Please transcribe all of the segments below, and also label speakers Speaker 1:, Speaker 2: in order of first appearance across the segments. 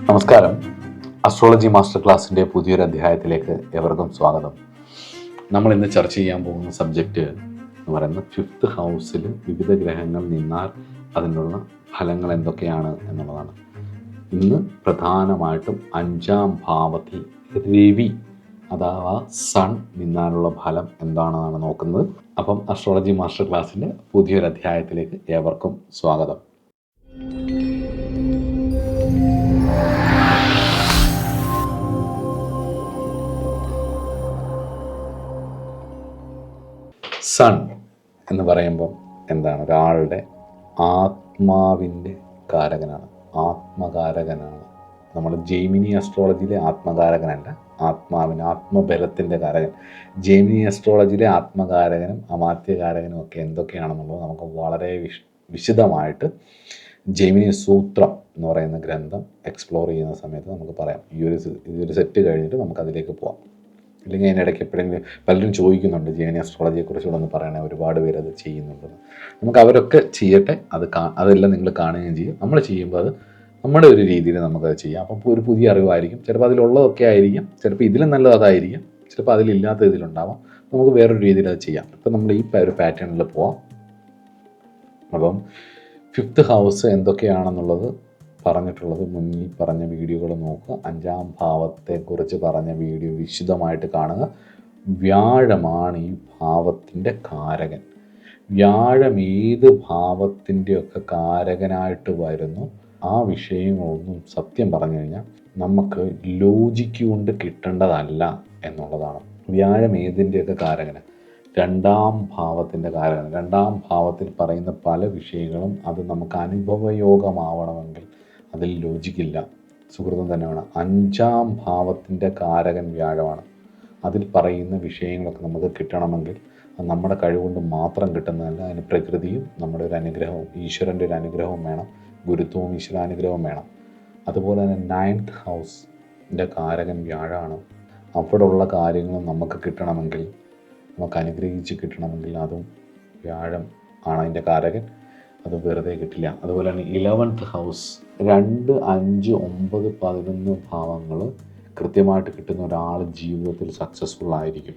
Speaker 1: നമസ്കാരം. Astrology master ക്ലാസ്സിൻ്റെ പുതിയൊരു അധ്യായത്തിലേക്ക് ഏവർക്കും സ്വാഗതം. നമ്മൾ ഇന്ന് ചർച്ച ചെയ്യാൻ പോകുന്ന സബ്ജക്റ്റ് എന്ന് പറയുന്നത് 5th ഹൗസിൽ വിവിധ ഗ്രഹങ്ങൾ നിന്നാൽ അതിനുള്ള ഫലങ്ങൾ എന്തൊക്കെയാണ് എന്നുള്ളതാണ്. ഇന്ന് പ്രധാനമായിട്ടും 5ാം ഭാവത്തിൽ രവി അഥവാ സൺ നിന്നാലുള്ള ഫലം എന്താണെന്നാണ് നോക്കുന്നത്. അപ്പം അസ്ട്രോളജി മാസ്റ്റർ ക്ലാസ്സിൻ്റെ പുതിയൊരു അധ്യായത്തിലേക്ക് ഏവർക്കും സ്വാഗതം. സൺ എന്ന് പറയുമ്പം എന്താണ്? ഒരാളുടെ ആത്മാവിൻ്റെ കാരകനാണ്, ആത്മകാരകനാണ്. നമ്മൾ ജെമിനി അസ്ട്രോളജിയിലെ ആത്മകാരകനല്ല, ആത്മബലത്തിൻ്റെ കാരകൻ. ജെമിനി അസ്ട്രോളജിയിലെ ആത്മകാരകനും അമാത്യകാരകനും ഒക്കെ എന്തൊക്കെയാണെന്നുള്ളത് നമുക്ക് വളരെ വിശദമായിട്ട് ജെമിനി സൂത്രം എന്ന് പറയുന്ന ഗ്രന്ഥം എക്സ്പ്ലോർ ചെയ്യുന്ന സമയത്ത് നമുക്ക് പറയാം. ഈ ഒരു സെറ്റ് കഴിഞ്ഞിട്ട് നമുക്കതിലേക്ക് പോവാം. അല്ലെങ്കിൽ അതിനിടയ്ക്ക് എപ്പോഴെങ്കിലും പലരും ചോദിക്കുന്നുണ്ട് ജെമിനി അസ്ട്രോളജിയെക്കുറിച്ചുകൂടെ ഒന്ന് പറയണേ, ഒരുപാട് പേര് അത് ചെയ്യുന്നുണ്ടെന്ന്. നമുക്ക് അവരൊക്കെ ചെയ്യട്ടെ, അതെല്ലാം നിങ്ങൾ കാണുകയും ചെയ്യും. നമ്മൾ ചെയ്യുമ്പോൾ അത് നമ്മുടെ ഒരു രീതിയിൽ നമുക്കത് ചെയ്യാം. അപ്പോൾ ഒരു പുതിയ അറിവായിരിക്കും. ചിലപ്പോൾ അതിലുള്ളതൊക്കെ ആയിരിക്കും, ചിലപ്പോൾ ഇതിലും നല്ലത് അതായിരിക്കും, ചിലപ്പോൾ അതിലില്ലാത്ത ഇതിലുണ്ടാവാം. നമുക്ക് വേറൊരു രീതിയിൽ അത് ചെയ്യാം. ഇപ്പം നമ്മൾ ഈ ഒരു പാറ്റേണിൽ പോവാം. അപ്പം 5th ഹൗസ് എന്തൊക്കെയാണെന്നുള്ളത് പറഞ്ഞിട്ടുള്ളത് മുന്നിൽ പറഞ്ഞ വീഡിയോകൾ നോക്കുക. 5ാം ഭാവത്തെക്കുറിച്ച് പറഞ്ഞ വീഡിയോ വിശദമായിട്ട് കാണുക. വ്യാഴമാണ് ഈ ഭാവത്തിൻ്റെ കാരകൻ. വ്യാഴം ഏത് ഭാവത്തിൻ്റെയൊക്കെ കാരകനായിട്ട് വരുന്നു, ആ വിഷയങ്ങളൊന്നും സത്യം പറഞ്ഞു കഴിഞ്ഞാൽ നമുക്ക് ലോജിക്ക് കൊണ്ട് കിട്ടേണ്ടതല്ല എന്നുള്ളതാണ്. വ്യാഴം ഏതിൻ്റെയൊക്കെ കാരകനാണ്? 2ാം ഭാവത്തിൻ്റെ കാരകൻ. 2ാം ഭാവത്തിൽ പറയുന്ന പല വിഷയങ്ങളും അത് നമുക്ക് അനുഭവയോഗമാവണമെങ്കിൽ അതിൽ ലോജിക്കില്ല, സുഹൃത്തം തന്നെ വേണം. 5ാം ഭാവത്തിൻ്റെ കാരകൻ വ്യാഴമാണ്. അതിൽ പറയുന്ന വിഷയങ്ങളൊക്കെ നമുക്ക് കിട്ടണമെങ്കിൽ അത് നമ്മുടെ കഴിവുകൊണ്ട് മാത്രം കിട്ടുന്നതല്ല. അതിന് പ്രകൃതിയും നമ്മുടെ ഒരു അനുഗ്രഹവും, ഈശ്വരൻ്റെ ഒരു അനുഗ്രഹവും വേണം, ഗുരുത്വവും ഈശ്വരാനുഗ്രഹവും വേണം. അതുപോലെ തന്നെ 9th ഹൗസിൻ്റെ കാരകൻ വ്യാഴമാണ്. അവിടെ ഉള്ള കാര്യങ്ങളും നമുക്ക് കിട്ടണമെങ്കിൽ, നമുക്ക് അനുഗ്രഹിച്ച് കിട്ടണമെങ്കിൽ അതും വ്യാഴം ആണ് അതിൻ്റെ കാരകൻ. അത് വെറുതെ കിട്ടില്ല. അതുപോലെ തന്നെ 11th ഹൗസ്, 2, 5, 9, 11 ഭാവങ്ങൾ കൃത്യമായിട്ട് കിട്ടുന്ന ഒരാൾ ജീവിതത്തിൽ സക്സസ്ഫുൾ ആയിരിക്കും.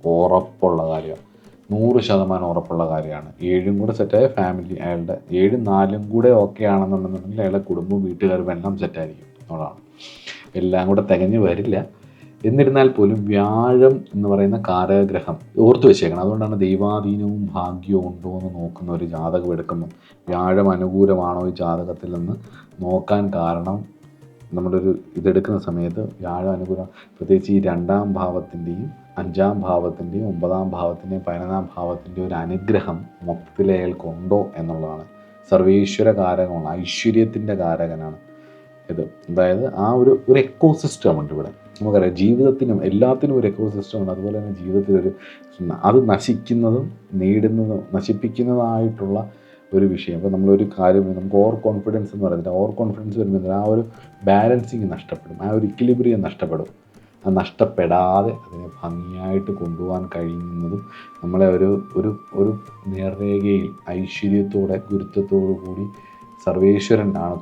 Speaker 1: ഉറപ്പുള്ള കാര്യമാണ്, 100% ഉറപ്പുള്ള കാര്യമാണ്. 7 കൂടെ സെറ്റായ ഫാമിലി, അയാളുടെ 7, 4 കൂടെ ഓക്കെ ആണെന്നുണ്ടെന്നുണ്ടെങ്കിൽ അയാളുടെ കുടുംബവും വീട്ടുകാരും എല്ലാം സെറ്റായിരിക്കും എന്നുള്ളതാണ്. എല്ലാം കൂടെ തികഞ്ഞു വരില്ല. എന്നിരുന്നാൽ പോലും വ്യാഴം എന്ന് പറയുന്ന കാരഗ്രഹം ഓർത്തു വെച്ചേക്കണം. അതുകൊണ്ടാണ് ദൈവാധീനവും ഭാഗ്യവും ഉണ്ടോ എന്ന് നോക്കുന്ന ഒരു ജാതകം എടുക്കുമ്പോൾ വ്യാഴം അനുകൂലമാണോ ഈ ജാതകത്തിൽ നിന്ന് നോക്കാൻ കാരണം, നമ്മുടെ ഒരു ഇതെടുക്കുന്ന സമയത്ത് വ്യാഴം അനുകൂലം, പ്രത്യേകിച്ച് ഈ 2ാം ഭാവത്തിൻ്റെയും 5ാം ഭാവത്തിൻ്റെയും 9ാം ഭാവത്തിൻ്റെയും 11ാം ഭാവത്തിൻ്റെയും ഒരു അനുഗ്രഹം മൊത്തത്തിൽ അയാൾക്കുണ്ടോ എന്നുള്ളതാണ്. സർവേശ്വര കാരകമാണ്, ഐശ്വര്യത്തിൻ്റെ കാരകനാണ് ഇത്. അതായത് ആ ഒരു എക്കോസിസ്റ്റം ഉണ്ട് ഇവിടെ. നമുക്കറിയാം ജീവിതത്തിനും എല്ലാത്തിനും ഒരു എക്കോസിസ്റ്റം ഉണ്ട്. അതുപോലെ തന്നെ ജീവിതത്തിലൊരു അത് നശിക്കുന്നതും നേടുന്നതും നശിപ്പിക്കുന്നതായിട്ടുള്ള ഒരു വിഷയം. അപ്പോൾ നമ്മളൊരു കാര്യം, നമുക്ക് ഓവർ കോൺഫിഡൻസ് എന്ന് പറയുന്നത്, ഓവർ കോൺഫിഡൻസ് വരുമ്പോൾ ആ ഒരു ബാലൻസിങ് നഷ്ടപ്പെടും, ആ ഒരു ഇക്വിലിബ്രിയം നഷ്ടപ്പെടും. അത് നഷ്ടപ്പെടാതെ അതിനെ ഭംഗിയായിട്ട് കൊണ്ടുപോകാൻ കഴിയുന്നതും നമ്മളെ ഒരു നേർരേഖയിൽ ഐശ്വര്യത്തോടെ ഗുരുത്വത്തോടു കൂടി സർവേശ്വരൻ ആണ്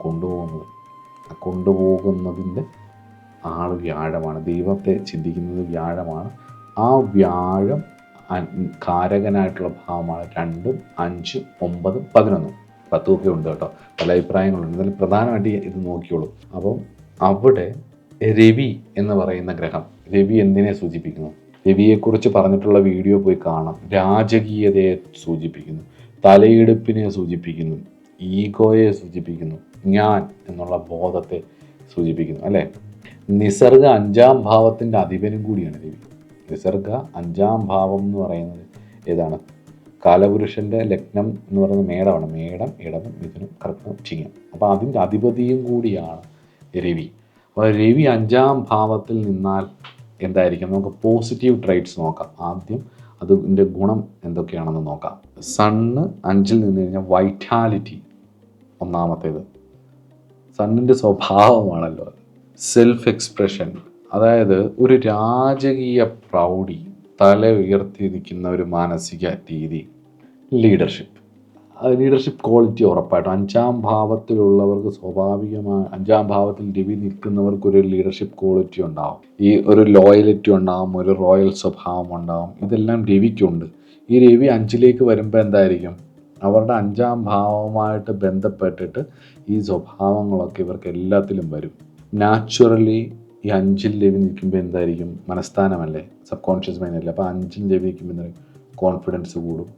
Speaker 1: കൊണ്ടുപോകുന്നതിൻ്റെ ആൾ വ്യാഴമാണ്. ദൈവത്തെ ചിന്തിക്കുന്നത് വ്യാഴമാണ്. ആ വ്യാഴം കാരകനായിട്ടുള്ള ഭാവമാണ് 2, 5, 9, 11, 10 ഒക്കെ ഉണ്ട് കേട്ടോ. പല അഭിപ്രായങ്ങളുണ്ട്. എന്നാലും പ്രധാനമായിട്ട് ഇത് നോക്കിയോളൂ. അപ്പം അവിടെ രവി എന്ന് പറയുന്ന ഗ്രഹം, രവി എന്തിനെ സൂചിപ്പിക്കുന്നു? രവിയെക്കുറിച്ച് പറഞ്ഞിട്ടുള്ള വീഡിയോ പോയി കാണാം. രാജകീയതയെ സൂചിപ്പിക്കുന്നു, തലയെടുപ്പിനെ സൂചിപ്പിക്കുന്നു, ഈഗോയെ സൂചിപ്പിക്കുന്നു, ഞാൻ എന്നുള്ള ബോധത്തെ സൂചിപ്പിക്കുന്നു, അല്ലേ? നിസർഗ 5ാം ഭാവത്തിൻ്റെ അധിപനും കൂടിയാണ് രവി. നിസർഗ 5ാം ഭാവം എന്ന് പറയുന്നത് ഏതാണ്? കാലപുരുഷൻ്റെ ലഗ്നം എന്ന് പറയുന്നത് മേടമാണ്. മേടം, ഇടവം, മിഥുനം, കർക്കടം, ചിങ്ങം. അപ്പോൾ അതിൻ്റെ അധിപതിയും കൂടിയാണ് രവി. അപ്പോൾ രവി 5ാം ഭാവത്തിൽ നിന്നാൽ എന്തായിരിക്കും? നമുക്ക് പോസിറ്റീവ് ട്രൈറ്റ്സ് നോക്കാം. ആദ്യം അതിൻ്റെ ഗുണം എന്തൊക്കെയാണെന്ന് നോക്കാം. സണ്ണ് 5ൽ നിന്ന് കഴിഞ്ഞാൽ വൈറ്റാലിറ്റി ഒന്നാമത്തേത്. സണ്ണിൻ്റെ സ്വഭാവമാണല്ലോ സെൽഫ് എക്സ്പ്രഷൻ. അതായത് ഒരു രാജകീയ പ്രൗഢി, തല ഉയർത്തിയിരിക്കുന്ന ഒരു മാനസിക രീതി, ലീഡർഷിപ്പ്. ലീഡർഷിപ്പ് ക്വാളിറ്റി ഉറപ്പായിട്ടും 5-ാം ഭാവത്തിലുള്ളവർക്ക് സ്വാഭാവികമായി 5-ാം ഭാവത്തിൽ രവി നിൽക്കുന്നവർക്കൊരു ലീഡർഷിപ്പ് ക്വാളിറ്റി ഉണ്ടാവും, ഈ ഒരു ലോയലിറ്റി ഉണ്ടാവും, ഒരു റോയൽ സ്വഭാവം ഉണ്ടാവും. ഇതെല്ലാം രവിക്കുണ്ട്. ഈ രവി 5-ലേക്ക് വരുമ്പോൾ എന്തായിരിക്കും, അവരുടെ 5-ാം ഭാവവുമായിട്ട് ബന്ധപ്പെട്ടിട്ട് ഈ സ്വഭാവങ്ങളൊക്കെ ഇവർക്ക് എല്ലാത്തിലും വരും. നാച്ചുറലി ഈ 5-ൽ രവി നിൽക്കുമ്പോൾ എന്തായിരിക്കും, മനസ്ഥാനമല്ലേ, സബ് കോൺഷ്യസ് മൈൻഡല്ലേ. അപ്പോൾ 5-ൽ രവി നിൽക്കുമ്പോൾ എന്തായിരിക്കും, കോൺഫിഡൻസ് കൂടും,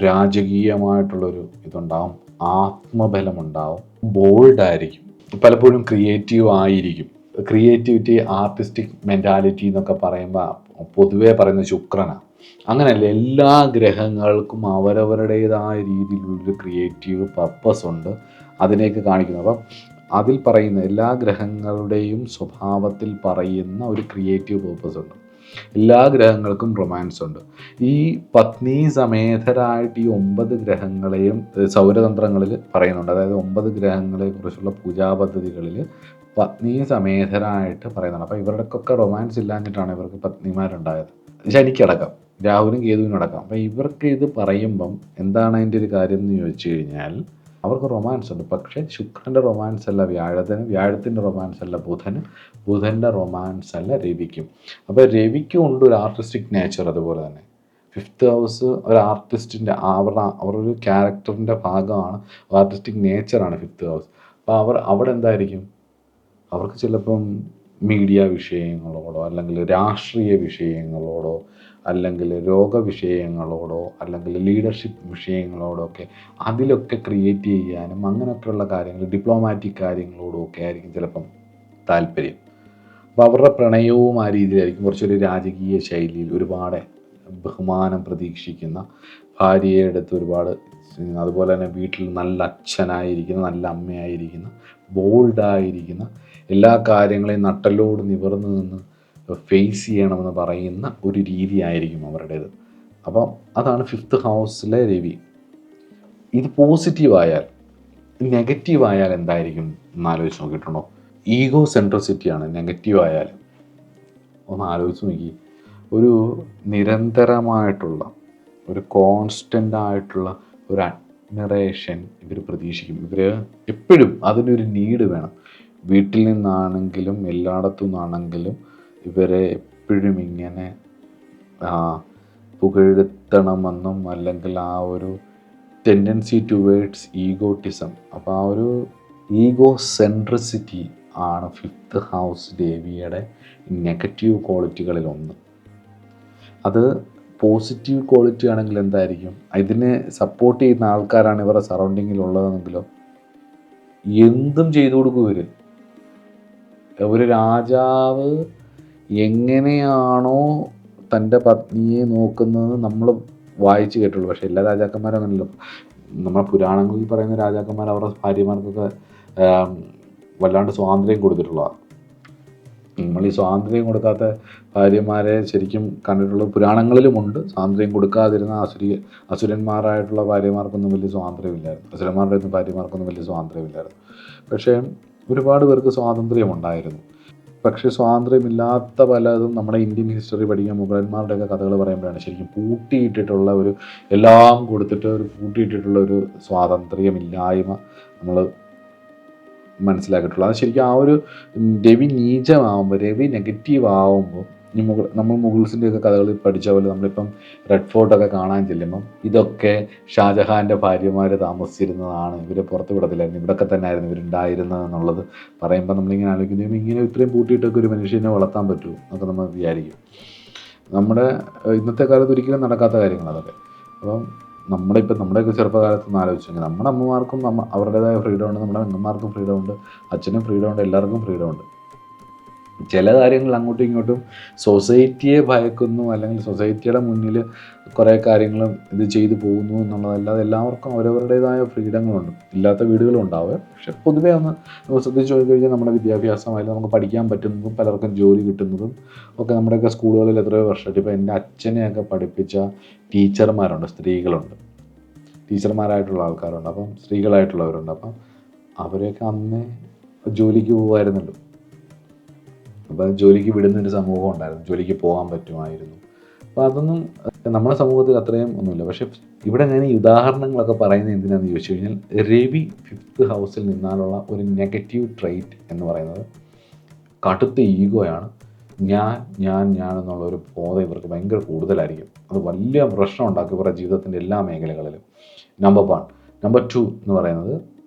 Speaker 1: രാജകീയമായിട്ടുള്ളൊരു ഇതുണ്ടാവും, ആത്മബലമുണ്ടാവും, ബോൾഡായിരിക്കും, പലപ്പോഴും ക്രിയേറ്റീവ് ആയിരിക്കും. ക്രിയേറ്റിവിറ്റി, ആർട്ടിസ്റ്റിക് മെൻറ്റാലിറ്റി എന്നൊക്കെ പറയുമ്പോൾ പൊതുവേ പറയുന്ന ശുക്രനാണ്. അങ്ങനെയല്ല, എല്ലാ ഗ്രഹങ്ങൾക്കും അവരവരുടേതായ രീതിയിലുള്ളൊരു ക്രിയേറ്റീവ് പർപ്പസ് ഉണ്ട്, അതിനെയൊക്കെ കാണിക്കുന്നു. അപ്പം അതിൽ പറയുന്ന എല്ലാ ഗ്രഹങ്ങളുടെയും സ്വഭാവത്തിൽ പറയുന്ന ഒരു ക്രിയേറ്റീവ് പർപ്പസ് ഉണ്ട്. എല്ലാ ഗ്രഹങ്ങൾക്കും റൊമാൻസ് ഉണ്ട്. ഈ പത്നി സമേതരായിട്ട് ഈ 9 ഗ്രഹങ്ങളെയും സൗരതന്ത്രങ്ങളിൽ പറയുന്നുണ്ട്. അതായത് 9 ഗ്രഹങ്ങളെ കുറിച്ചുള്ള പൂജാപദ്ധതികളിൽ പത്നി സമേതരായിട്ട് പറയുന്നുണ്ട്. അപ്പോൾ ഇവർക്കൊക്കെ റൊമാൻസ് ഇല്ലാഞ്ഞിട്ടാണ് ഇവർക്ക് പത്നിമാരുണ്ടായത്. ശനിക്കടക്കം, രാഹുവിനും കേതുവിനും അടക്കം. അപ്പോൾ ഇവർക്ക് ഇത് പറയുമ്പം എന്താണ് അതിൻ്റെ ഒരു കാര്യം എന്ന് ചോദിച്ചു കഴിഞ്ഞാൽ, അവർക്ക് റൊമാൻസ് ഉണ്ട്. പക്ഷേ ശുക്രൻ്റെ റൊമാൻസ് അല്ല വ്യാഴത്തിൻ്റെ റൊമാൻസ് അല്ല ബുധൻ്റെ റൊമാൻസ് അല്ല രവിക്കും. അപ്പോൾ രവിക്കും ഉണ്ട് ഒരു ആർട്ടിസ്റ്റിക് നേച്ചർ. അതുപോലെ തന്നെ 5th ഹൗസ് ഒരു ആർട്ടിസ്റ്റിൻ്റെ അവരൊരു ക്യാരക്ടറിൻ്റെ ഭാഗമാണ്, ആർട്ടിസ്റ്റിക് നേച്ചറാണ് 5th ഹൗസ്. അപ്പോൾ അവിടെ എന്തായിരിക്കും, അവർക്ക് ചിലപ്പം മീഡിയ വിഷയങ്ങളോടോ അല്ലെങ്കിൽ രാഷ്ട്രീയ വിഷയങ്ങളോടോ അല്ലെങ്കിൽ രോഗവിഷയങ്ങളോടോ അല്ലെങ്കിൽ ലീഡർഷിപ്പ് വിഷയങ്ങളോടോ ഒക്കെ അതിലൊക്കെ ക്രിയേറ്റ് ചെയ്യാനും അങ്ങനെയൊക്കെയുള്ള കാര്യങ്ങൾ, ഡിപ്ലോമാറ്റിക് കാര്യങ്ങളോടും ഒക്കെ ആയിരിക്കും ചിലപ്പം താല്പര്യം. അപ്പോൾ അവരുടെ പ്രണയവും ആ രീതിയിലായിരിക്കും, കുറച്ചൊരു രാജകീയ ശൈലിയിൽ, ഒരുപാട് ബഹുമാനം പ്രതീക്ഷിക്കുന്ന, ഭാര്യയെ എടുത്ത് ഒരുപാട്, അതുപോലെ തന്നെ വീട്ടിൽ നല്ല അച്ഛനായിരിക്കുന്ന, നല്ല അമ്മയായിരിക്കുന്ന, ബോൾഡായിരിക്കുന്ന, എല്ലാ കാര്യങ്ങളെയും നട്ടലോട് നിവർന്നു നിന്ന് ഫേസ് ചെയ്യണമെന്ന് പറയുന്ന ഒരു രീതിയായിരിക്കും അവരുടേത്. അപ്പം അതാണ് 5th ഹൗസിലെ രവി. ഇത് പോസിറ്റീവായാൽ, നെഗറ്റീവായാൽ എന്തായിരിക്കും എന്ന് ആലോചിച്ച് നോക്കിയിട്ടുണ്ടോ? ഈഗോ സെൻട്രിസിറ്റിയാണ് നെഗറ്റീവായാൽ. ഒന്ന് ആലോചിച്ച് നോക്കി. ഒരു നിരന്തരമായിട്ടുള്ള, ഒരു കോൺസ്റ്റൻ്റ് ആയിട്ടുള്ള ഒരു അഡ്മിറേഷൻ ഇവർ പ്രതീക്ഷിക്കും. ഇവർ എപ്പോഴും അതിനൊരു നീഡ് വേണം. വീട്ടിൽ നിന്നാണെങ്കിലും എല്ലായിടത്തു നിന്നാണെങ്കിലും ഇവരെ എപ്പോഴും ഇങ്ങനെ പുകഴ്ത്തണമെന്നും അല്ലെങ്കിൽ ആ ഒരു ടെൻഡൻസി ടുവേഡ്സ് ഈഗോട്ടിസം, അപ്പോൾ ആ ഒരു ഈഗോ സെൻട്രിസിറ്റി ആണ് 5th ഹൗസ് രവിയുടെ നെഗറ്റീവ് ക്വാളിറ്റികളിലൊന്ന്. അത് പോസിറ്റീവ് ക്വാളിറ്റി ആണെങ്കിൽ എന്തായിരിക്കും, ഇതിനെ സപ്പോർട്ട് ചെയ്യുന്ന ആൾക്കാരാണ് ഇവരുടെ സറൗണ്ടിങ്ങിലുള്ളതെങ്കിലോ എന്തും ചെയ്തു കൊടുക്കും ഇവർ. ഒരു രാജാവ് എങ്ങനെയാണോ തൻ്റെ പത്നിയെ നോക്കുന്നത് നമ്മൾ വായിച്ച് കേട്ടുള്ളൂ. പക്ഷേ എല്ലാ രാജാക്കന്മാരും അങ്ങനെയല്ലോ. നമ്മുടെ പുരാണങ്ങളിൽ പറയുന്ന രാജാക്കന്മാർ അവരുടെ ഭാര്യമാർക്കൊക്കെ വല്ലാണ്ട് സ്വാതന്ത്ര്യം കൊടുത്തിട്ടുള്ളതാണ്. നമ്മൾ ഈ സ്വാതന്ത്ര്യം കൊടുക്കാത്ത ഭാര്യമാരെ ശരിക്കും കണ്ടിട്ടുള്ള പുരാണങ്ങളിലുമുണ്ട്. സ്വാതന്ത്ര്യം കൊടുക്കാതിരുന്ന അസുരന്മാരായിട്ടുള്ള ഭാര്യമാർക്കൊന്നും വലിയ സ്വാതന്ത്ര്യമില്ലായിരുന്നു. അസുരന്മാരുടെ ഒന്നും ഭാര്യമാർക്കൊന്നും വലിയ സ്വാതന്ത്ര്യമില്ലായിരുന്നു. പക്ഷേ ഒരുപാട് പേർക്ക് സ്വാതന്ത്ര്യം ഉണ്ടായിരുന്നു. പക്ഷേ സ്വാതന്ത്ര്യമില്ലാത്ത പലതും നമ്മുടെ ഇന്ത്യൻ ഹിസ്റ്ററി പഠിക്കാൻ മുഗളന്മാരുടെയൊക്കെ കഥകൾ പറയുമ്പോഴാണ് ശരിക്കും പൂട്ടിയിട്ടിട്ടുള്ള ഒരു, എല്ലാം കൊടുത്തിട്ട് ഒരു പൂട്ടിയിട്ടിട്ടുള്ള ഒരു സ്വാതന്ത്ര്യമില്ലായ്മ നമ്മൾ മനസ്സിലാക്കിയിട്ടുള്ളത്. അത് ശരിക്കും ആ ഒരു രവി നീചമാകുമ്പോൾ, രവി നെഗറ്റീവ് ആകുമ്പോൾ, ഈ നമ്മൾ മുഗൾസിൻ്റെയൊക്കെ കഥകളിൽ പഠിച്ച പോലെ നമ്മളിപ്പം റെഡ് ഫോർട്ടൊക്കെ കാണാൻ ചെല്ലുമ്പം ഇതൊക്കെ ഷാജഹാൻ്റെ ഭാര്യമാർ താമസിച്ചിരുന്നതാണ്, ഇവരെ പുറത്ത് വിടത്തില്ലായിരുന്നു, ഇവിടെയൊക്കെ തന്നെ ആയിരുന്നു ഇവരുണ്ടായിരുന്നത് എന്നുള്ളത് പറയുമ്പോൾ നമ്മളിങ്ങനെ ആലോചിക്കുന്നത്, ഇങ്ങനെ ഇത്രയും പൂട്ടിയിട്ടൊക്കെ ഒരു മനുഷ്യനെ വളർത്താൻ പറ്റുമോ എന്നൊക്കെ നമ്മൾ വിചാരിക്കും. നമ്മുടെ ഇന്നത്തെ കാലത്ത് ഒരിക്കലും നടക്കാത്ത കാര്യങ്ങൾ അതൊക്കെ. അപ്പം നമ്മുടെയൊക്കെ ചെറുപ്പകാലത്ത് നിന്ന് ആലോചിച്ചെങ്കിൽ നമ്മുടെ അമ്മമാർക്കും അവരുടേതായ ഫ്രീഡം ഉണ്ട്, നമ്മുടെ പെങ്ങന്മാർക്കും ഫ്രീഡം ഉണ്ട്, അച്ഛനും ഫ്രീഡം ഉണ്ട്, എല്ലാവർക്കും ഫ്രീഡം ഉണ്ട്. ചില കാര്യങ്ങൾ അങ്ങോട്ടും ഇങ്ങോട്ടും സൊസൈറ്റിയെ ഭയക്കുന്നു, അല്ലെങ്കിൽ സൊസൈറ്റിയുടെ മുന്നിൽ കുറേ കാര്യങ്ങളും ഇത് ചെയ്തു പോകുന്നു എന്നുള്ളതല്ലാതെ എല്ലാവർക്കും അവരവരുടേതായ ഫ്രീഡങ്ങളുണ്ട്. ഇല്ലാത്ത വീടുകളും ഉണ്ടാവുക. പക്ഷെ പൊതുവേ ഒന്ന് ശ്രദ്ധിച്ചു നോക്കി കഴിഞ്ഞാൽ നമ്മുടെ വിദ്യാഭ്യാസമായാലും നമുക്ക് പഠിക്കാൻ പറ്റുന്നതും പലർക്കും ജോലി കിട്ടുന്നതും ഒക്കെ നമ്മുടെയൊക്കെ സ്കൂളുകളിൽ എത്രയോ വർഷമായിട്ട്. ഇപ്പോൾ എൻ്റെ അച്ഛനെയൊക്കെ പഠിപ്പിച്ച ടീച്ചർമാരുണ്ട്, സ്ത്രീകളുണ്ട്, ടീച്ചർമാരായിട്ടുള്ള ആൾക്കാരുണ്ട്, അപ്പം സ്ത്രീകളായിട്ടുള്ളവരുണ്ട്. അപ്പം അവരെയൊക്കെ അന്നേ ജോലിക്ക് പോകുമായിരുന്നല്ലോ. അപ്പോൾ ജോലിക്ക് വിടുന്നൊരു സമൂഹം ഉണ്ടായിരുന്നു, ജോലിക്ക് പോകാൻ പറ്റുമായിരുന്നു. അപ്പോൾ അതൊന്നും നമ്മുടെ സമൂഹത്തിൽ അത്രയും ഒന്നുമില്ല. പക്ഷെ ഇവിടെ ഞാൻ ഈ ഉദാഹരണങ്ങളൊക്കെ പറയുന്നത് എന്തിനാണെന്ന് ചോദിച്ചു കഴിഞ്ഞാൽ, രവി 5th ഹൗസിൽ നിന്നാലുള്ള ഒരു നെഗറ്റീവ് ട്രെയ്റ്റ് എന്ന് പറയുന്നത് കടുത്ത ഈഗോയാണ്. ഞാൻ എന്നുള്ളൊരു ബോധം ഇവർക്ക് ഭയങ്കര കൂടുതലായിരിക്കും. അത് വലിയ പ്രശ്നം ഉണ്ടാക്കും ഇവരുടെ ജീവിതത്തിൻ്റെ എല്ലാ മേഖലകളിലും. നമ്പർ 1. നമ്പർ 2 എന്ന് പറയുന്നത്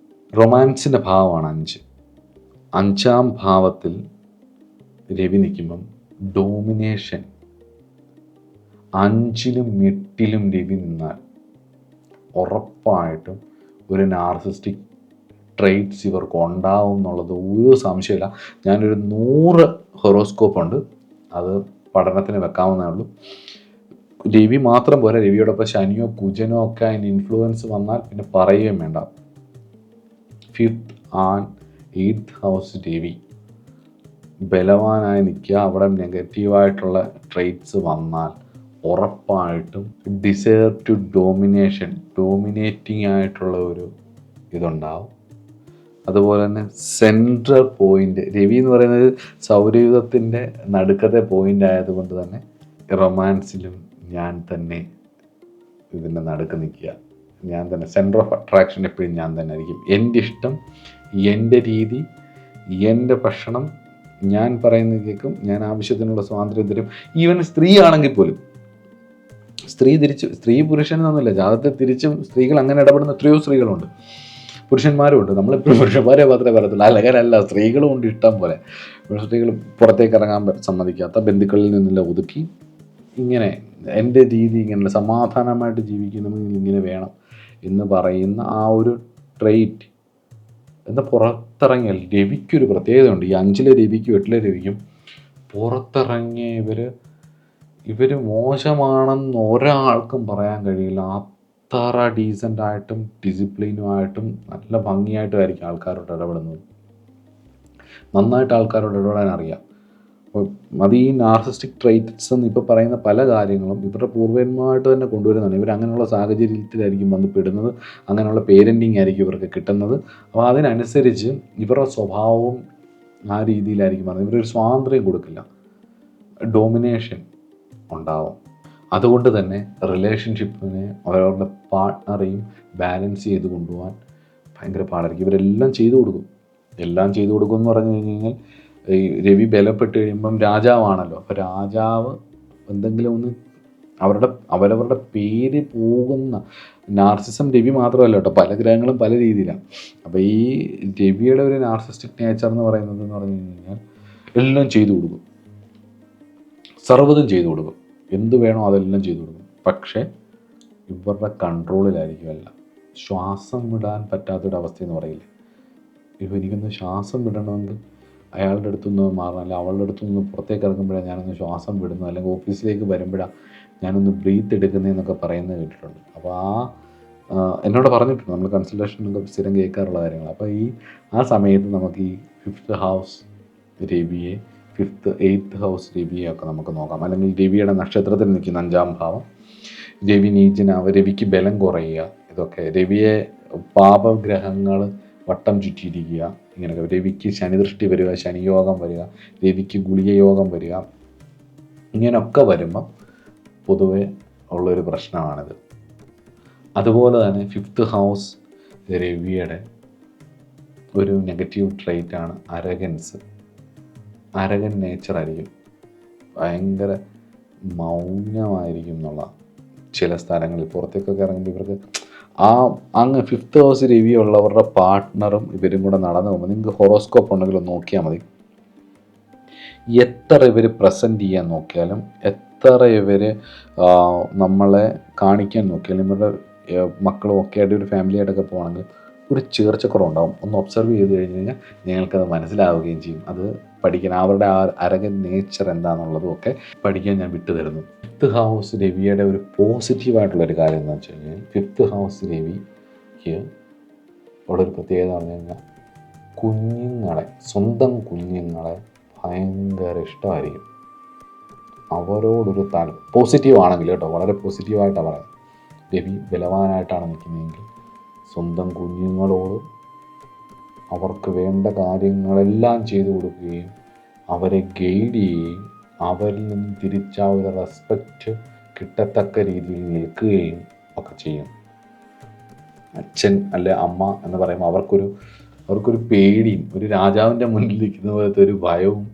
Speaker 1: റൊമാൻസിൻ്റെ ഭാവമാണ് 5. 5ാം ഭാവത്തിൽ രവി നിൽക്കുമ്പം ഡോമിനേഷൻ. 5ലും 8ലും രവി നിന്നാൽ ഉറപ്പായിട്ടും ഒരു നാർസിസ്റ്റിക് ട്രെയ്റ്റ്സ് ഇവർക്ക് ഉണ്ടാവും എന്നുള്ളത് ഒരു സംശയമില്ല. ഞാനൊരു 100 ഹൊറോസ്കോപ്പ് ഉണ്ട്, അത് പഠനത്തിന് വെക്കാവുന്നേ ഉള്ളൂ. രവി മാത്രം പോരാ, രവിയോടൊപ്പം ശനിയോ കുജനോ ഒക്കെ അതിന് ഇൻഫ്ലുവൻസ് വന്നാൽ പിന്നെ പറയുകയും വേണ്ട. 5th and 8th house Ravi ബലവാനായി നിൽക്കുക. അവിടെ നെഗറ്റീവായിട്ടുള്ള ട്രെയ്റ്റ്സ് വന്നാൽ ഉറപ്പായിട്ടും ഡിസയർ ടു ഡോമിനേറ്റിംഗ് ആയിട്ടുള്ള ഒരു ഇതുണ്ടാവും. അതുപോലെ തന്നെ സെൻട്രൽ പോയിന്റ്, രവി എന്ന് പറയുന്നത് സൗരയൂഥത്തിൻ്റെ നടുക്കത്തെ പോയിന്റ് ആയതുകൊണ്ട് തന്നെ റൊമാൻസിലും ഞാൻ തന്നെ ഇതിൻ്റെ നടുക്ക് നിൽക്കുക. ഞാൻ തന്നെ സെൻറ്റർ ഓഫ് അട്രാക്ഷൻ എപ്പോഴും ഞാൻ തന്നെ ആയിരിക്കും. എൻ്റെ ഇഷ്ടം, എൻ്റെ രീതി, എൻ്റെ ഭക്ഷണം, ഞാൻ പറയുന്നത് കേൾക്കും, ഞാൻ ആവശ്യത്തിനുള്ള സ്വാതന്ത്ര്യം തരും. ഈവൻ സ്ത്രീ ആണെങ്കിൽ പോലും, സ്ത്രീ പുരുഷനെന്നൊന്നുമില്ല, ജാതകത്തെ തിരിച്ചും സ്ത്രീകൾ അങ്ങനെ ഇടപെടുന്ന എത്രയോ സ്ത്രീകളുണ്ട്, പുരുഷന്മാരും ഉണ്ട്. നമ്മളെപ്പോഴും പുരുഷന്മാരെ മാത്രമേ പറയത്തുള്ളൂ, അങ്ങനെയല്ല, സ്ത്രീകളും ഉണ്ട് ഇഷ്ടം പോലെ. സ്ത്രീകൾ പുറത്തേക്ക് ഇറങ്ങാൻ സമ്മതിക്കാത്ത, ബന്ധുക്കളിൽ നിന്നെല്ലാം ഒതുക്കി, ഇങ്ങനെ എൻ്റെ രീതി ഇങ്ങനെ സമാധാനമായിട്ട് ജീവിക്കണമെങ്കിൽ ഇങ്ങനെ വേണം എന്ന് പറയുന്ന ആ ഒരു ട്രെയ്റ്റ് എന്ന് പുറത്തിറങ്ങിയാൽ രവിക്കൊരു പ്രത്യേകതയുണ്ട്. ഈ 5ലെ രവിക്കും 8ലെ രവിക്കും പുറത്തിറങ്ങിയ ഇവർ മോശമാണെന്ന് ഒരാൾക്കും പറയാൻ കഴിയില്ല. അത്ര ഡീസൻ്റായിട്ടും ഡിസിപ്ലിനുമായിട്ടും നല്ല ഭംഗിയായിട്ടുമായിരിക്കും ആൾക്കാരോട് ഇടപെടുന്നത്. നന്നായിട്ട് ആൾക്കാരോട് ഇടപെടാൻ അറിയാം. അപ്പോൾ അത് ഈ നാർസിസ്റ്റിക് ട്രെയ്റ്റ്സ് എന്ന് ഇപ്പോൾ പറയുന്ന പല കാര്യങ്ങളും ഇവരുടെ പൂർവ്വന്മാരായിട്ട് തന്നെ കൊണ്ടുവരുന്നതാണ്. ഇവർ അങ്ങനെയുള്ള സാഹചര്യത്തിലായിരിക്കും വന്ന് പെടുന്നത്, അങ്ങനെയുള്ള പേരൻറ്റിങ് ആയിരിക്കും ഇവർക്ക് കിട്ടുന്നത്. അപ്പോൾ അതിനനുസരിച്ച് ഇവരുടെ സ്വഭാവവും ആ രീതിയിലായിരിക്കും പറയുന്നത്. ഇവരൊരു സ്വാതന്ത്ര്യം കൊടുക്കില്ല, ഡോമിനേഷൻ ഉണ്ടാവും. അതുകൊണ്ട് തന്നെ റിലേഷൻഷിപ്പിനെ അവരവരുടെ പാർട്ട്ണറെയും ബാലൻസ് ചെയ്ത് കൊണ്ടുപോകാൻ ഭയങ്കര പാടായിരിക്കും. ഇവരെല്ലാം ചെയ്തു കൊടുക്കും. എല്ലാം ചെയ്തു കൊടുക്കും എന്ന് പറഞ്ഞു കഴിഞ്ഞാൽ, ഈ രവി ബലപ്പെട്ട് കഴിയുമ്പം രാജാവാണല്ലോ. അപ്പോൾ രാജാവ് എന്തെങ്കിലും ഒന്ന് അവരവരുടെ പേര് പോകുന്ന നാർസിസം രവി മാത്രമല്ല കേട്ടോ, പല ഗ്രഹങ്ങളും പല രീതിയിലാണ്. അപ്പോൾ ഈ രവിയുടെ ഒരു നാർസിസ്റ്റിക് നേച്ചർ എന്ന് പറയുന്നത് എന്ന് പറഞ്ഞു കഴിഞ്ഞാൽ എല്ലാം ചെയ്തു കൊടുക്കും, സർവ്വതും ചെയ്തു കൊടുക്കും, എന്ത് വേണോ അതെല്ലാം ചെയ്തു കൊടുക്കും. പക്ഷേ ഇവരുടെ കൺട്രോളിലായിരിക്കും എല്ലാം. ശ്വാസം വിടാൻ പറ്റാത്തൊരവസ്ഥ എന്ന് പറയില്ലേ, ഇപ്പോൾ എനിക്കൊന്ന് ശ്വാസം വിടണമെങ്കിൽ അയാളുടെ അടുത്തുനിന്ന് മാറണം, അല്ലെങ്കിൽ അവളുടെ അടുത്തുനിന്ന് പുറത്തേക്ക് ഇറങ്ങുമ്പോഴാണ് ഞാനൊന്ന് ശ്വാസം വിടുന്നു, അല്ലെങ്കിൽ ഓഫീസിലേക്ക് വരുമ്പോഴാണ് ഞാനൊന്ന് ബ്രീത്ത് എടുക്കുന്നതെന്നൊക്കെ പറയുന്നത് കേട്ടിട്ടുണ്ട്. അപ്പോൾ എന്നോട് പറഞ്ഞിട്ടുണ്ട്, നമ്മൾ കൺസൾട്ടേഷനൊക്കെ സ്ഥിരം കേൾക്കാറുള്ള കാര്യങ്ങൾ. അപ്പോൾ ആ സമയത്ത് നമുക്ക് ഈ 5th house രവിയെ, 5th 8th house രവിയെ ഒക്കെ നമുക്ക് നോക്കാം. അല്ലെങ്കിൽ രവിയുടെ നക്ഷത്രത്തിൽ നിൽക്കുന്ന 5ാം ഭാവം, രവി നീചനാവുക, രവിക്ക് ബലം കുറയുക, ഇതൊക്കെ രവിയെ പാപഗ്രഹങ്ങൾ വട്ടം ചുറ്റിയിരിക്കുക, ഇങ്ങനെയൊക്കെ. രവിക്ക് ശനിദൃഷ്ടി വരിക, ശനിയോഗം വരിക, രവിക്ക് ഗുളികയോഗം വരിക, ഇങ്ങനെയൊക്കെ വരുമ്പം പൊതുവെ ഉള്ളൊരു പ്രശ്നമാണിത്. അതുപോലെ തന്നെ 5th ഹൗസ് രവിയുടെ ഒരു നെഗറ്റീവ് ട്രെയ്റ്റാണ് അരഗൻസ്. അരഗൻ നേച്ചറായിരിക്കും, ഭയങ്കര മൗനമായിരിക്കും എന്നുള്ള ചില സ്ഥലങ്ങളിൽ. പുറത്തേക്കൊക്കെ ഇറങ്ങുമ്പോൾ ഇവർക്ക് അങ്ങ് 5th ഹൗസ് രവി ഉള്ളവരുടെ പാർട്ട്ണറും ഇവരും കൂടെ നടന്നു പോകുമ്പോൾ, നിങ്ങൾക്ക് ഹൊറോസ്കോപ്പ് ഉണ്ടെങ്കിൽ ഒന്ന് നോക്കിയാൽ മതി, എത്ര ഇവർ പ്രസൻറ്റ് ചെയ്യാൻ നോക്കിയാലും, എത്ര ഇവർ നമ്മളെ കാണിക്കാൻ നോക്കിയാലും, ഇവരുടെ മക്കളും ഒക്കെ ആയിട്ട് ഒരു ഫാമിലിയായിട്ടൊക്കെ പോകണമെങ്കിൽ ഒരു ചേർച്ചക്കുറവുണ്ടാവും. ഒന്ന് ഒബ്സർവ് ചെയ്ത് കഴിഞ്ഞ് കഴിഞ്ഞാൽ ഞങ്ങൾക്കത് മനസ്സിലാവുകയും ചെയ്യും. അത് പഠിക്കാൻ, അവരുടെ ആ അരകൻ നേച്ചർ എന്താണെന്നുള്ളതും ഒക്കെ പഠിക്കാൻ ഞാൻ വിട്ടു തരുന്നു. 5th ഹൗസ് രവിയുടെ ഒരു പോസിറ്റീവായിട്ടുള്ളൊരു കാര്യം എന്ന് വെച്ച് കഴിഞ്ഞാൽ, 5th ഹൗസ് രവിക്ക് ഉള്ളൊരു പ്രത്യേകത പറഞ്ഞു കഴിഞ്ഞാൽ, കുഞ്ഞുങ്ങളെ, സ്വന്തം കുഞ്ഞുങ്ങളെ ഭയങ്കര ഇഷ്ടമായിരിക്കും. അവരോടൊരു പോസിറ്റീവ് ആണെങ്കിൽ കേട്ടോ, വളരെ പോസിറ്റീവായിട്ടാണ് പറയുന്നത്. രവി ബലവാനായിട്ടാണ് നിൽക്കുന്നതെങ്കിൽ സ്വന്തം കുഞ്ഞുങ്ങളോട് അവർക്ക് വേണ്ട കാര്യങ്ങളെല്ലാം ചെയ്തു കൊടുക്കുകയും അവരെ ഗൈഡ് ചെയ്യുകയും അവരിൽ നിന്ന് തിരിച്ച ഒരു റെസ്പെക്റ്റ് കിട്ടത്തക്ക രീതിയിൽ നിൽക്കുകയും ഒക്കെ ചെയ്യും. അച്ഛൻ അല്ലെ അമ്മ എന്ന് പറയുമ്പോൾ അവർക്കൊരു പേടിയും, ഒരു രാജാവിൻ്റെ മുന്നിൽ നിൽക്കുന്ന പോലത്തെ ഒരു ഭയവും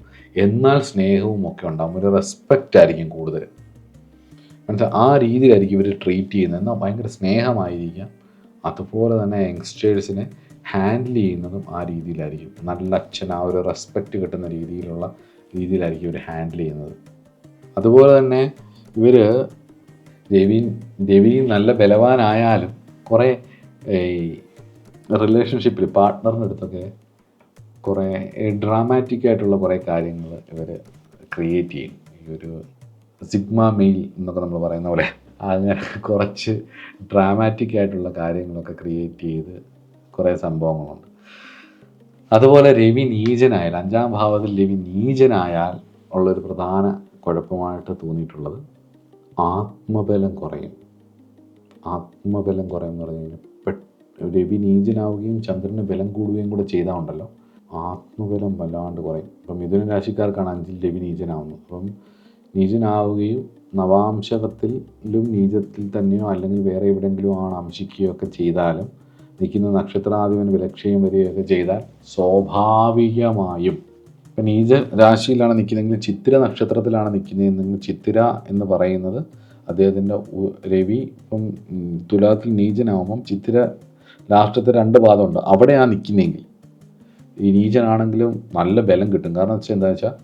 Speaker 1: എന്നാൽ സ്നേഹവും ഒക്കെ ഉണ്ടാകും. ഒരു റെസ്പെക്റ്റ് ആയിരിക്കും കൂടുതൽ. മനസ്സിലായി? ആ രീതിയിലായിരിക്കും ഇവർ ട്രീറ്റ് ചെയ്യുന്നത്. എന്നാൽ ഭയങ്കര സ്നേഹമായിരിക്കാം. അതുപോലെ തന്നെ യങ്സ്റ്റേഴ്സിനെ ഹാൻഡിൽ ചെയ്യുന്നതും ആ രീതിയിലായിരിക്കും. നല്ല അച്ഛൻ, ആ ഒരു റെസ്പെക്റ്റ് കിട്ടുന്ന രീതിയിലായിരിക്കും ഇവർ ഹാൻഡിൽ ചെയ്യുന്നത്. അതുപോലെ തന്നെ ഇവർ രവി നല്ല ബലവാനായാലും കുറേ ഈ റിലേഷൻഷിപ്പിൽ പാർട്ട്ണറിൻ്റെ അടുത്തൊക്കെ കുറേ ഡ്രാമാറ്റിക് ആയിട്ടുള്ള കുറേ കാര്യങ്ങൾ ഇവർ ക്രിയേറ്റ് ചെയ്യും. ഈ ഒരു സിഗ്മ മെയിൽ എന്നൊക്കെ നമ്മൾ പറയുന്ന പോലെ അങ്ങനെ കുറച്ച് ഡ്രാമാറ്റിക് ആയിട്ടുള്ള കാര്യങ്ങളൊക്കെ ക്രിയേറ്റ് ചെയ്ത് കുറേ സംഭവങ്ങളുണ്ട്. അതുപോലെ രവി നീചനായാൽ, 5-ാം ഭാവത്തിൽ രവി നീചനായാൽ ഉള്ളൊരു പ്രധാന കുഴപ്പമായിട്ട് തോന്നിയിട്ടുള്ളത് ആത്മബലം കുറയും. ആത്മബലം കുറയും എന്ന് പറഞ്ഞു കഴിഞ്ഞാൽ രവി നീചനാവുകയും ചന്ദ്രന് ബലം കൂടുകയും കൂടെ ചെയ്താൽ ഉണ്ടല്ലോ, ആത്മബലം വല്ലാണ്ട് കുറയും. ഇപ്പം മിഥുന രാശിക്കാർക്കാണ് 5-ൽ രവി നീചനാവുന്നത്. അപ്പം നീചനാവുകയും നവാംശകത്തിലും നീചത്തിൽ തന്നെയോ അല്ലെങ്കിൽ വേറെ എവിടെയെങ്കിലും ആണ് അംശിക്കുകയോ ഒക്കെ ചെയ്താലും, നിൽക്കുന്ന നക്ഷത്രാധിപൻ വിലക്ഷയം വരികയൊക്കെ ചെയ്താൽ സ്വാഭാവികമായും, ഇപ്പം നീച രാശിയിലാണ് നിൽക്കുന്നതെങ്കിൽ ചിത്തിര നക്ഷത്രത്തിലാണ് നിൽക്കുന്നതെങ്കിൽ ചിത്തിര എന്ന് പറയുന്നത് അദ്ദേഹത്തിൻ്റെ രവി ഇപ്പം തുലാത്തിൽ നീചനാവുമ്പം ചിത്തിര ലാസ്റ്റത്തെ 2 പാദമുണ്ട്, അവിടെയാണ് നിൽക്കുന്നതെങ്കിൽ ഈ നീചനാണെങ്കിലും നല്ല ബലം കിട്ടും. കാരണം എന്താ വെച്ചാൽ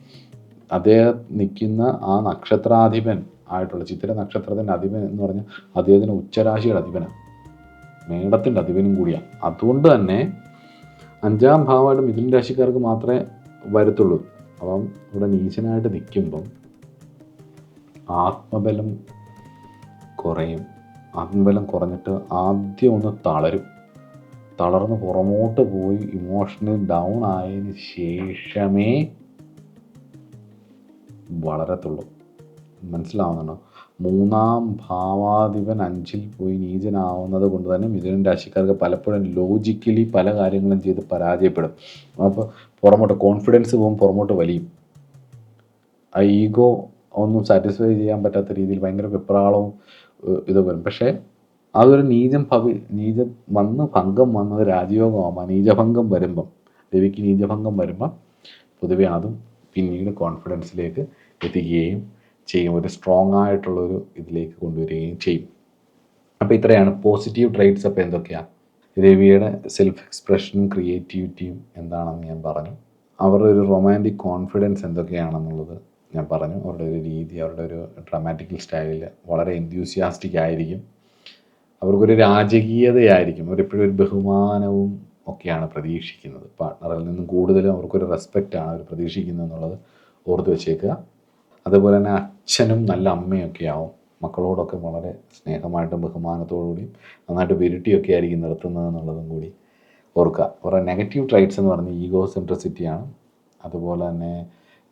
Speaker 1: അദ്ദേഹം നിൽക്കുന്ന ആ നക്ഷത്രാധിപൻ ആയിട്ടുള്ള ചിത്തിര നക്ഷത്രത്തിൻ്റെ അധിപൻ എന്ന് പറഞ്ഞാൽ അദ്ദേഹത്തിന് ഉച്ചരാശിയുടെ അധിപനാണ്, മേടത്തിൻ്റെ അധിപനും കൂടിയാണ്. അതുകൊണ്ട് തന്നെ 5-ാം ഭാവമായിട്ട് മിഥുന രാശിക്കാർക്ക് മാത്രമേ വരത്തുള്ളൂ. അപ്പം ഇവിടെ നീചനായിട്ട് നിൽക്കുമ്പം ആത്മബലം കുറയും. ആത്മബലം കുറഞ്ഞിട്ട് ആദ്യം ഒന്ന് തളർന്ന് പുറമോട്ട് പോയി ഇമോഷണൽ ഡൗൺ ആയതിന് ശേഷമേ വളരത്തുള്ളൂ. മനസ്സിലാവുന്നുണ്ടോ? 3-ാം ഭാവാധിപൻ 5-ൽ പോയി നീചനാവുന്നത് കൊണ്ട് തന്നെ മിഥുന രാശിക്കാർക്ക് പലപ്പോഴും ലോജിക്കലി പല കാര്യങ്ങളും ചെയ്ത് പരാജയപ്പെടും. അപ്പോൾ പുറമോട്ട് കോൺഫിഡൻസ് പോകും, പുറമോട്ട് വലിയും. ആ ഈഗോ ഒന്നും സാറ്റിസ്ഫൈ ചെയ്യാൻ പറ്റാത്ത രീതിയിൽ ഭയങ്കര വെപ്രാളവും ഇതൊക്കെ വരും. പക്ഷേ അതൊരു നീചം വന്ന് ഭംഗം വന്നത് രാജയോഗമാകുമ്പോൾ, നീചഭംഗം വരുമ്പം, രവിക്ക് നീചഭംഗം വരുമ്പം പൊതുവെ അതും പിന്നീട് കോൺഫിഡൻസിലേക്ക് എത്തിക്കുകയും ചെയ്യും, ഒരു സ്ട്രോങ് ആയിട്ടുള്ളൊരു ഇതിലേക്ക് കൊണ്ടുവരികയും ചെയ്യും. അപ്പോൾ ഇത്രയാണ് പോസിറ്റീവ് ട്രൈറ്റ്സ്. അപ്പോൾ എന്തൊക്കെയാണ്? രവിയുടെ സെൽഫ് എക്സ്പ്രഷനും ക്രിയേറ്റിവിറ്റിയും എന്താണെന്ന് ഞാൻ പറഞ്ഞു. അവരുടെ ഒരു റൊമാൻറ്റിക് കോൺഫിഡൻസ് എന്തൊക്കെയാണെന്നുള്ളത് ഞാൻ പറഞ്ഞു. അവരുടെ ഒരു രീതി, അവരുടെ ഒരു ഡ്രാമാറ്റിക്കൽ സ്റ്റൈൽ വളരെ എൻത്യൂസിയാസ്റ്റിക് ആയിരിക്കും. അവർക്കൊരു രാജകീയതയായിരിക്കും. അവരെപ്പോഴും ഒരു ബഹുമാനവും ഒക്കെയാണ് പ്രതീക്ഷിക്കുന്നത്. പാർട്ട്ണറിൽ നിന്നും കൂടുതലും അവർക്കൊരു റെസ്പെക്റ്റാണ് അവർ പ്രതീക്ഷിക്കുന്നത് എന്നുള്ളത് ഓർത്ത് വെച്ചേക്കുക. അതുപോലെ തന്നെ അച്ഛനും നല്ല അമ്മയൊക്കെ ആവും. മക്കളോടൊക്കെ വളരെ സ്നേഹമായിട്ടും ബഹുമാനത്തോടുകൂടിയും നന്നായിട്ട് വിരുട്ടിയൊക്കെ ആയിരിക്കും നിർത്തുന്നത് എന്നുള്ളതും കൂടി ഓർക്കുക. അവരുടെ നെഗറ്റീവ് ട്രൈറ്റ്സ് എന്ന് പറഞ്ഞാൽ ഈഗോ സെൻട്രിസിറ്റിയാണ്. അതുപോലെ തന്നെ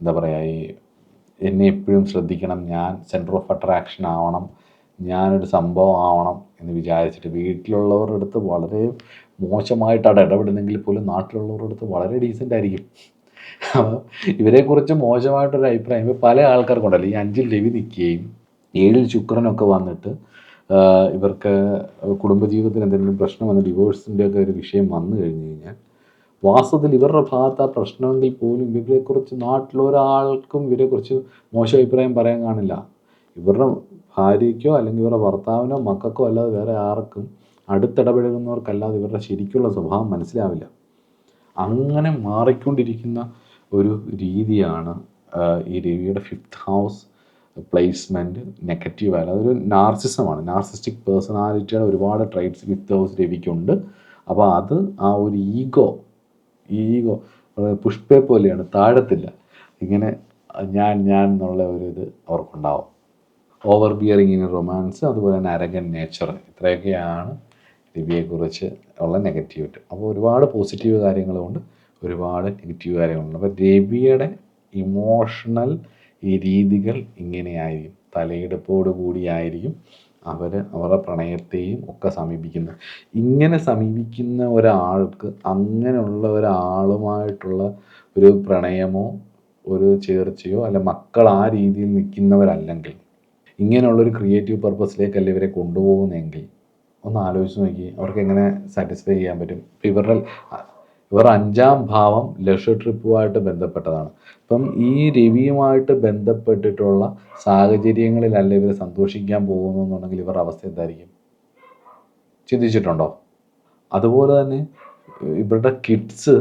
Speaker 1: എന്താ പറയുക, ഈ എന്നെ എപ്പോഴും ശ്രദ്ധിക്കണം, ഞാൻ സെൻറ്റർ ഓഫ് അട്രാക്ഷൻ ആവണം, ഞാനൊരു സംഭവം ആവണം എന്ന് വിചാരിച്ചിട്ട് വീട്ടിലുള്ളവരുടെ അടുത്ത് വളരെ മോശമായിട്ടാണ് ഇടപെടുന്നെങ്കിൽ പോലും നാട്ടിലുള്ളവരുടെ അടുത്ത് വളരെ ഡീസൻ്റ് ആയിരിക്കും. അപ്പോൾ ഇവരെക്കുറിച്ച് മോശമായിട്ടൊരു അഭിപ്രായം പല ആൾക്കാർക്കുണ്ടല്ലോ. ഈ 5-ൽ രവി നിൽക്കുകയും 7-ൽ ശുക്രനൊക്കെ വന്നിട്ട് ഇവർക്ക് കുടുംബജീവിതത്തിൽ എന്തെങ്കിലും പ്രശ്നം വന്ന് ഡിവോഴ്സിൻ്റെ ഒക്കെ ഒരു വിഷയം വന്നു കഴിഞ്ഞ് കഴിഞ്ഞാൽ വാസ്തവത്തിൽ ഇവരുടെ ഭാഗത്ത് ആ പ്രശ്നമെങ്കിൽ പോലും ഇവരെക്കുറിച്ച് നാട്ടിലൊരാൾക്കും ഇവരെക്കുറിച്ച് മോശം അഭിപ്രായം പറയാൻ കാണില്ല. ഇവരുടെ ഭാര്യയ്ക്കോ അല്ലെങ്കിൽ ഇവരുടെ ഭർത്താവിനോ മക്കൾക്കോ അല്ലാതെ വേറെ ആർക്കും അടുത്തിടപഴകുന്നവർക്കല്ലാതെ ഇവരുടെ ശരിക്കുള്ള സ്വഭാവം മനസ്സിലാവില്ല. അങ്ങനെ മാറിക്കൊണ്ടിരിക്കുന്ന ഒരു രീതിയാണ് ഈ രവിയുടെ 5th ഹൗസ് പ്ലേസ്മെൻറ്റ് നെഗറ്റീവായാലും അതൊരു നാർസിസമാണ്. നാർസിസ്റ്റിക് പേഴ്സണാലിറ്റിയുടെ ഒരുപാട് ട്രൈറ്റ്സ് 5th ഹൗസ് രവിക്കുണ്ട്. അപ്പോൾ അത് ആ ഒരു ഈഗോ പുഷ്പയെ പോലെയാണ്, താഴത്തില്ല. ഇങ്ങനെ ഞാൻ എന്നുള്ള ഒരു ഇത് അവർക്കുണ്ടാവും. ഓവർ ബിയറിങ് ഇൻ റൊമാൻസ്, അതുപോലെ തന്നെ അരഗൻ നേച്ചർ, ഇത്രയൊക്കെയാണ് രവിയെക്കുറിച്ച് ഉള്ള നെഗറ്റിവിറ്റി. അപ്പോൾ ഒരുപാട് പോസിറ്റീവ് കാര്യങ്ങളുമുണ്ട്, ഒരുപാട് നെഗറ്റീവ് കാര്യങ്ങളുണ്ട്. അപ്പോൾ രവിയുടെ ഇമോഷണൽ ഈ രീതികൾ ഇങ്ങനെയായിരിക്കും, തലയെടുപ്പോട് കൂടിയായിരിക്കും അവരുടെ പ്രണയത്തെയും ഒക്കെ സമീപിക്കുന്നത്. ഇങ്ങനെ സമീപിക്കുന്ന ഒരാൾക്ക് അങ്ങനെയുള്ള ഒരാളുമായിട്ടുള്ള ഒരു പ്രണയമോ ഒരു ചേർച്ചയോ അല്ല മക്കൾ ആ രീതിയിൽ നിൽക്കുന്നവരല്ലെങ്കിൽ ഇങ്ങനെയുള്ളൊരു ക്രിയേറ്റീവ് പർപ്പസിലേക്കല്ല ഇവരെ കൊണ്ടുപോകുന്നതെങ്കിൽ ഒന്ന് ആലോചിച്ച് നോക്കി അവർക്ക് എങ്ങനെ സാറ്റിസ്ഫൈ ചെയ്യാൻ പറ്റും. ഇവർ 5ാം ഭാവം ലക്ഷ ട്രിപ്പുമായിട്ട് ബന്ധപ്പെട്ടതാണ്. അപ്പം ഈ രവിയുമായിട്ട് ബന്ധപ്പെട്ടിട്ടുള്ള സാഹചര്യങ്ങളിലല്ല ഇവർ സന്തോഷിക്കാൻ പോകുന്നതെന്നുണ്ടെങ്കിൽ ഇവരുടെ അവസ്ഥ എന്തായിരിക്കും, ചിന്തിച്ചിട്ടുണ്ടോ? അതുപോലെ തന്നെ ഇവരുടെ കിഡ്സ്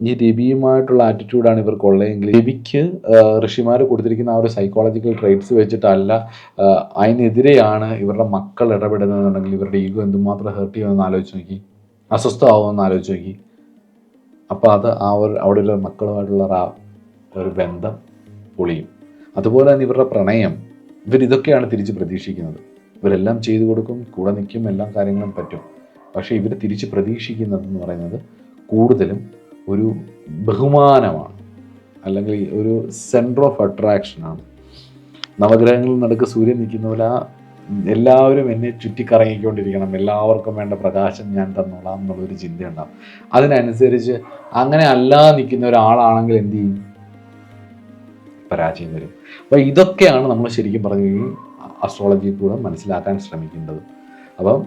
Speaker 1: ഈ രവിയുമായിട്ടുള്ള ആറ്റിറ്റ്യൂഡാണ് ഇവർക്കുള്ളതെങ്കിൽ രവിക്ക് ഋഷിമാർ കൊടുത്തിരിക്കുന്ന ആ ഒരു സൈക്കോളജിക്കൽ ട്രേറ്റ്സ് വെച്ചിട്ടല്ല അതിനെതിരെയാണ് ഇവരുടെ മക്കൾ ഇടപെടുന്നതെന്നുണ്ടെങ്കിൽ ഇവരുടെ ഈഗോ എന്തുമാത്രം ഹേർട്ട് ചെയ്യുമെന്ന് ആലോചിച്ച് നോക്കി, അസ്വസ്ഥമാവുമെന്ന് ആലോചിച്ച് നോക്കി. അപ്പോൾ അത് അവിടെയുള്ള മക്കളുമായിട്ടുള്ള ഒരു ബന്ധം പൊളിയും. അതുപോലെ തന്നെ ഇവരുടെ പ്രണയം, ഇവരിതൊക്കെയാണ് തിരിച്ച് പ്രതീക്ഷിക്കുന്നത്. ഇവരെല്ലാം ചെയ്തു കൊടുക്കും, കൂടെ നിൽക്കും, എല്ലാ കാര്യങ്ങളും പറ്റും. പക്ഷേ ഇവർ തിരിച്ച് പ്രതീക്ഷിക്കുന്നതെന്ന് പറയുന്നത് കൂടുതലും ഒരു ബഹുമാനമാണ്, അല്ലെങ്കിൽ ഒരു സെൻറ്റർ ഓഫ് അട്രാക്ഷനാണ്. നവഗ്രഹങ്ങളിൽ നടുക്ക് സൂര്യൻ നിൽക്കുന്ന പോലെ എല്ലാവരും എന്നെ ചുറ്റിക്കറങ്ങിക്കൊണ്ടിരിക്കണം, എല്ലാവർക്കും വേണ്ട പ്രകാശം ഞാൻ തന്നോളാം എന്നുള്ളൊരു ചിന്തയുണ്ടാകും. അതിനനുസരിച്ച് അങ്ങനെ അല്ലാതെ നിൽക്കുന്ന ഒരാളാണെങ്കിൽ എന്ത് ചെയ്യും, പരാജയം വരും. അപ്പോൾ ഇതൊക്കെയാണ് നമ്മൾ ശരിക്കും പറഞ്ഞു കഴിഞ്ഞാൽ അസ്ട്രോളജിയിൽ കൂടെ മനസ്സിലാക്കാൻ ശ്രമിക്കേണ്ടത്. അപ്പം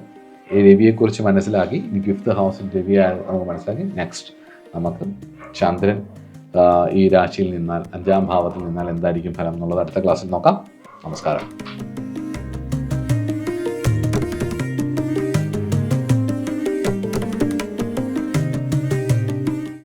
Speaker 1: ഈ രവിയെക്കുറിച്ച് മനസ്സിലാക്കി, ഈ 5th ഹൗസിൽ രവി നമുക്ക് മനസ്സിലാക്കി. നെക്സ്റ്റ് നമുക്ക് ചന്ദ്രൻ ഈ രാശിയിൽ നിന്നാൽ, 5ാം ഭാവത്തിൽ നിന്നാൽ എന്തായിരിക്കും ഫലം എന്നുള്ളത് അടുത്ത ക്ലാസ്സിൽ നോക്കാം. നമസ്കാരം.